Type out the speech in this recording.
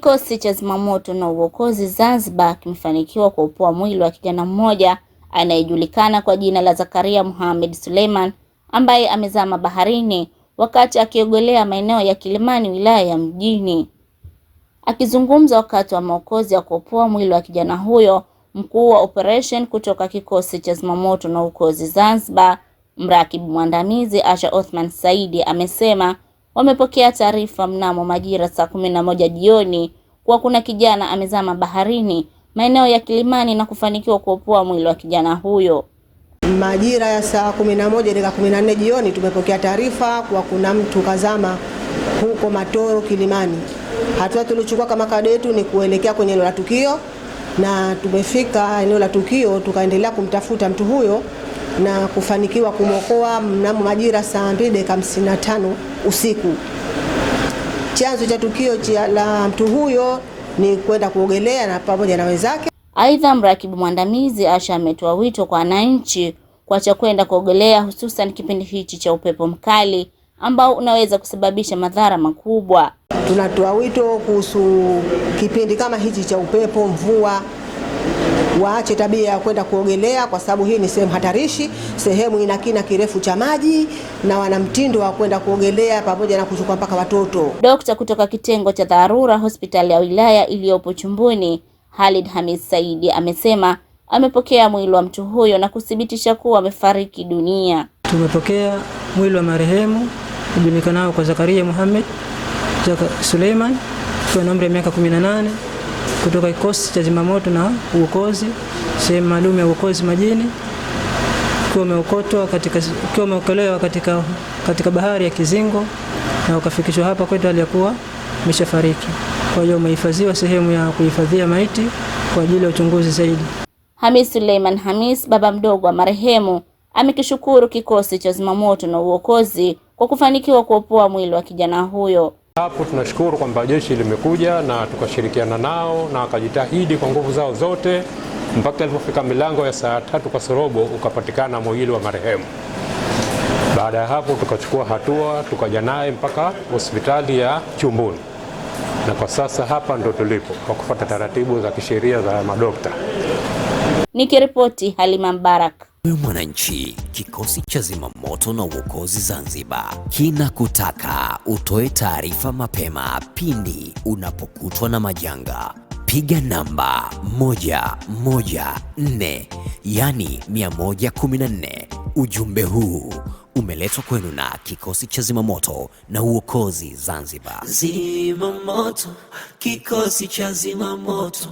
Kikosi cha zimamoto na uokozi Zanzibar kimefanikiwa kuopoa mwili wa kijana mmoja anayejulikana kwa jina la Zakaria Mohamed Suleiman ambaye amezama baharini wakati akiogelea maeneo ya Kilimani, wilaya ya Mjini. Akizungumza wakati wa maokozi ya kuopoa mwili wa kijana huyo, mkuu wa operation kutoka kikosi cha zimamoto na uokozi Zanzibar, mrakibu mwandamizi Asha Othman Saidi, amesema wamepokea taarifa mnamo majira saa 11 jioni kuwa kuna kijana amezama baharini maeneo ya Kilimani na kufanikiwa kuopoa mwili wa kijana huyo. Majira ya saa 11:14 jioni tumepokea taarifa kuwa kuna mtu kazama huko Matoro Kilimani. Hatua tulichukua kama kadetu ni kuelekea kwenye eneo la tukio, na tumefika eneo la tukio tukaendelea kumtafuta mtu huyo na kufanikiwa kumwokoa mnamo majira saa 2:55 usiku. Chanzo cha tukio la mtu huyo ni kwenda kuogelea na pamoja na wenzake. Aidha, mrakibu mwandamizi Asha ametoa wito kwa wananchi kuacha kwenda kuogelea, hususan kipindi hichi cha upepo mkali ambao unaweza kusababisha madhara makubwa. Tunatoa wito kuhusu kipindi kama hichi cha upepo, mvua, waache tabia ya kwenda kuogelea kwa sababu hii ni sehemu hatarishi, sehemu ina kina kirefu cha maji na wana mtindo wa kwenda kuogelea pamoja na kuchukua mpaka watoto. Dokta kutoka kitengo cha dharura hospitali ya wilaya iliyopo Chumbuni, Khalid Hamis Saidi, amesema amepokea mwili wa mtu huyo na kuthibitisha kuwa amefariki dunia. Tumepokea mwili wa marehemu kujulikanao kwa Zakaria Mohamed Suleiman kwa umri wa miaka 18 kutoka kikosi cha zimamoto na uokozi sehemu maalum ya uokozi majini, kwa umeokolewa katika bahari ya Kizingo na ukafikishwa hapa kwetu aliyekuwa ameshafariki. Kwa hiyo umehifadhiwa sehemu ya kuhifadhia maiti kwa ajili ya uchunguzi zaidi. Hamis Suleiman Hamis, baba mdogo wa marehemu, amekishukuru kikosi cha zimamoto na uokozi kwa kufanikiwa kuopoa mwili wa kijana huyo. Hapo tunashukuru kwamba jeshi limekuja na tukashirikiana nao na wakajitahidi kwa nguvu zao zote mpaka ilipofika milango ya saa 3 kasorobo ukapatikana mwili wa marehemu. Baada ya hapo tukachukua hatua, tukaja naye mpaka hospitali ya Chumbuni, na kwa sasa hapa ndo tulipo kwa kufuata taratibu za kisheria za madokta. Nikiripoti Halima Mbarak. Mwananchi, kikosi cha zimamoto na uokozi Zanzibar kinakutaka utoe taarifa mapema pindi unapokutwa na majanga. Piga namba 114, yani 114. Ujumbe huu umeletwa kwenu na kikosi cha zimamoto na uokozi Zanzibar. Zimamoto, kikosi cha zimamoto.